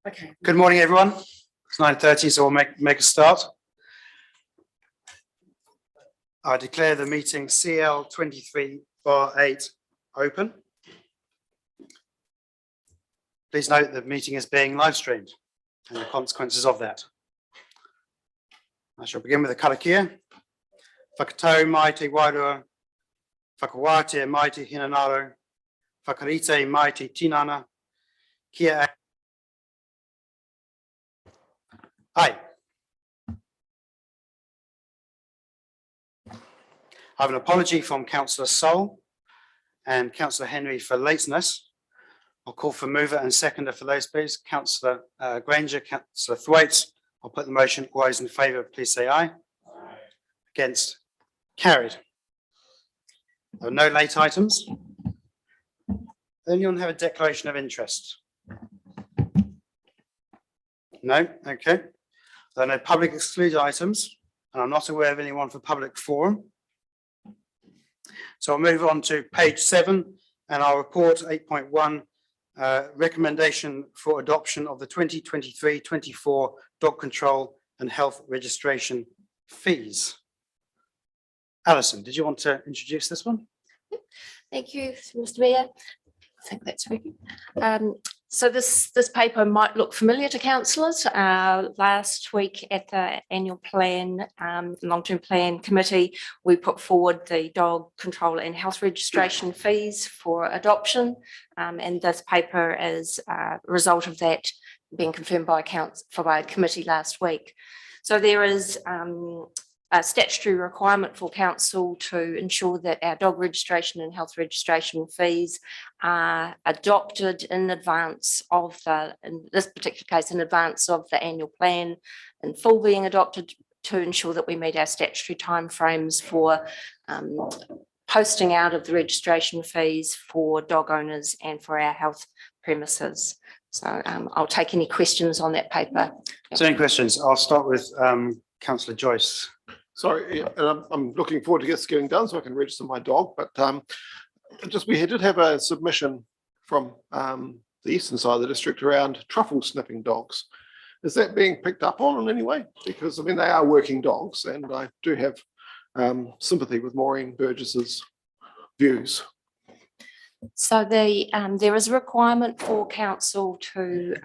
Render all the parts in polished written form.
Okay. Good morning, everyone. It's 9:30, so we'll make a start. I declare the meeting CL 23/8 open. Please note the meeting is being live streamed and the consequences of that. I shall begin with the karakia. Whakatau mai te wairua, whakawātea mai te hinanaro, whakarite mai te tinana, kia Hi. I have an apology from Councillor Sol and Councillor Henry for lateness. I'll call for mover and seconder for those, please. Councillor Granger, Councillor Thwaites. I'll put the motion. All those in favour, please say aye. Aye. Against? Carried. There are no late items. Anyone have a declaration of interest? No? Okay. There are no public excluded items, and I'm not aware of anyone for public forum. So I'll move on to page 7, and I'll report 8.1, recommendation for adoption of the 2023-24 dog control and health registration fees. Alison, did you want to introduce this one? Thank you, Mr. Mayor. I think that's working. So this paper might look familiar to councillors. Last week at the annual plan, long-term plan committee, we put forward the dog control and health registration fees for adoption. And this paper is a result of that being confirmed by a committee last week. So there is a statutory requirement for council to ensure that our dog registration and health registration fees are adopted in advance of in this particular case, in advance of the annual plan in full being adopted, to ensure that we meet our statutory timeframes for posting out of the registration fees for dog owners and for our health premises. So I'll take any questions on that paper. So any questions? I'll start with Councillor Joyce. Sorry, and I'm looking forward to this getting done so I can register my dog. But we did have a submission from the eastern side of the district around truffle sniffing dogs. Is that being picked up on in any way? Because I mean, they are working dogs, and I do have sympathy with Maureen Burgess's views. So there is a requirement for council to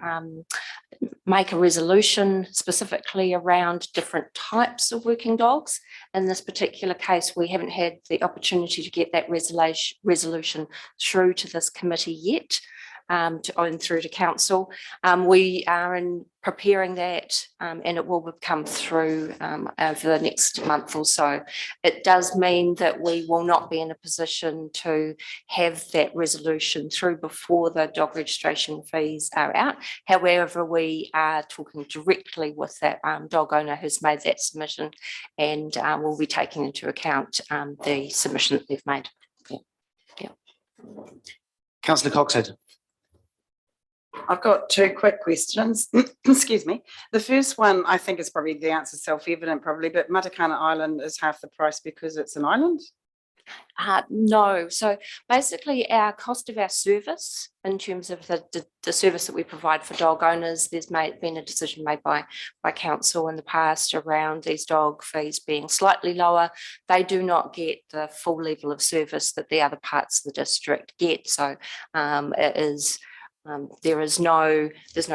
make a resolution specifically around different types of working dogs. In this particular case, we haven't had the opportunity to get that resolution through to this committee yet, and through to council. We are preparing that, and it will come through over the next month or so. It does mean that we will not be in a position to have that resolution through before the dog registration fees are out. However, we are talking directly with that dog owner who's made that submission, and we'll be taking into account the submission that they've made. Yeah. Councillor Coxhead. I've got two quick questions. Excuse me. The first one, I think is probably the answer self-evident probably, but Matakana Island is half the price because it's an island? No. So basically our cost of our service in terms of the service that we provide for dog owners, there's been a decision made by council in the past around these dog fees being slightly lower. They do not get the full level of service that the other parts of the district get. So it is there's no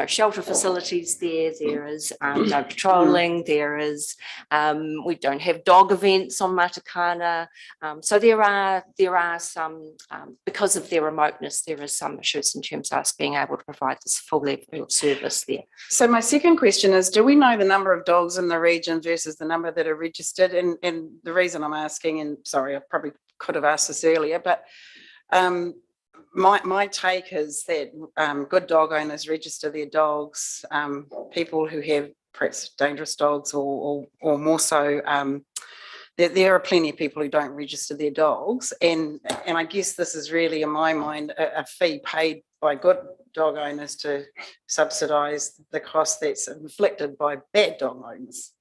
shelter facilities there. There is no patrolling. There is we don't have dog events on Matakana. So there are some because of their remoteness. There is some issues in terms of us being able to provide this full level of service there. So my second question is: do we know the number of dogs in the region versus the number that are registered? And the reason I'm asking, and sorry, I probably could have asked this earlier, but my take is that good dog owners register their dogs. People who have perhaps dangerous dogs or more so, there are plenty of people who don't register their dogs. And I guess this is really, in my mind, a fee paid by good dog owners to subsidise the cost that's inflicted by bad dog owners.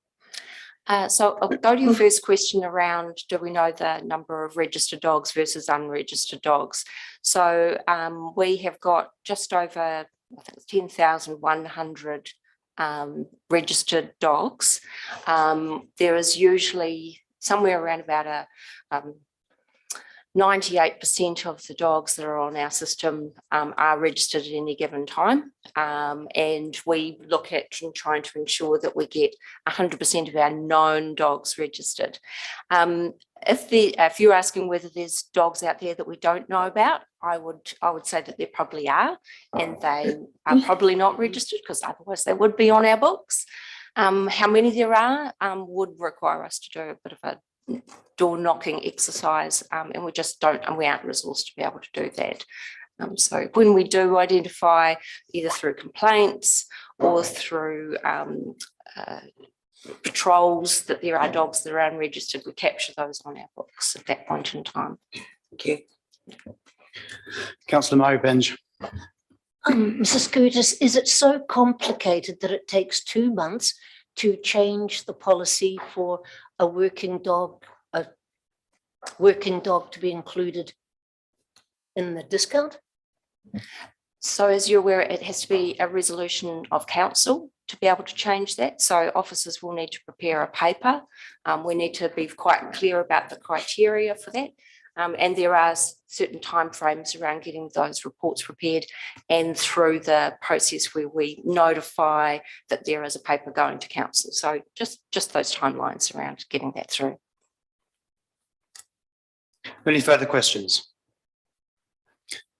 So I'll go to your first question around, do we know the number of registered dogs versus unregistered dogs? So we have got just over I think it's 10,100 registered dogs. There is usually somewhere around about 98% of the dogs that are on our system are registered at any given time. And we look at trying to ensure that we get 100% of our known dogs registered. If you're asking whether there's dogs out there that we don't know about, I would say that there probably are, and they are probably not registered because otherwise they would be on our books. How many there are would require us to do a bit of a door knocking exercise, and we just don't, and we aren't resourced to be able to do that. So when we do identify, either through complaints or through patrols, that there are dogs that are unregistered, we capture those on our books at that point in time. Thank you. Councillor Murray Benge. Mrs. Curtis, is it so complicated that it takes 2 months to change the policy for a working dog to be included in the discount? So as you're aware, it has to be a resolution of council to be able to change that. So officers will need to prepare a paper. We need to be quite clear about the criteria for that. And there are certain timeframes around getting those reports prepared and through the process where we notify that there is a paper going to council. So just those timelines around getting that through. Any further questions?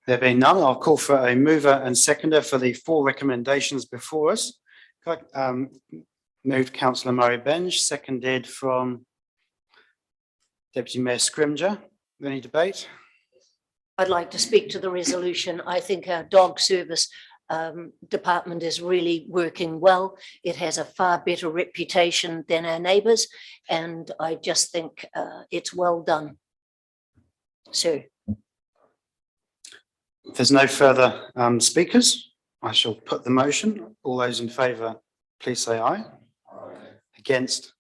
There being none, I'll call for a mover and seconder for the 4 recommendations before us. Moved Councillor Murray Benge, seconded from Deputy Mayor Scrimger. Any debate? I'd like to speak to the resolution. I think our dog service department is really working well. It has a far better reputation than our neighbours, and I just think it's well done. So. If there's no further speakers, I shall put the motion. All those in favour, please say aye. Against?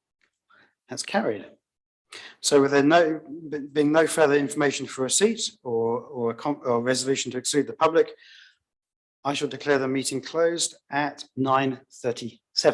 That's carried. So with there being no further information for receipt or resolution to exclude the public, I shall declare the meeting closed at 9:37.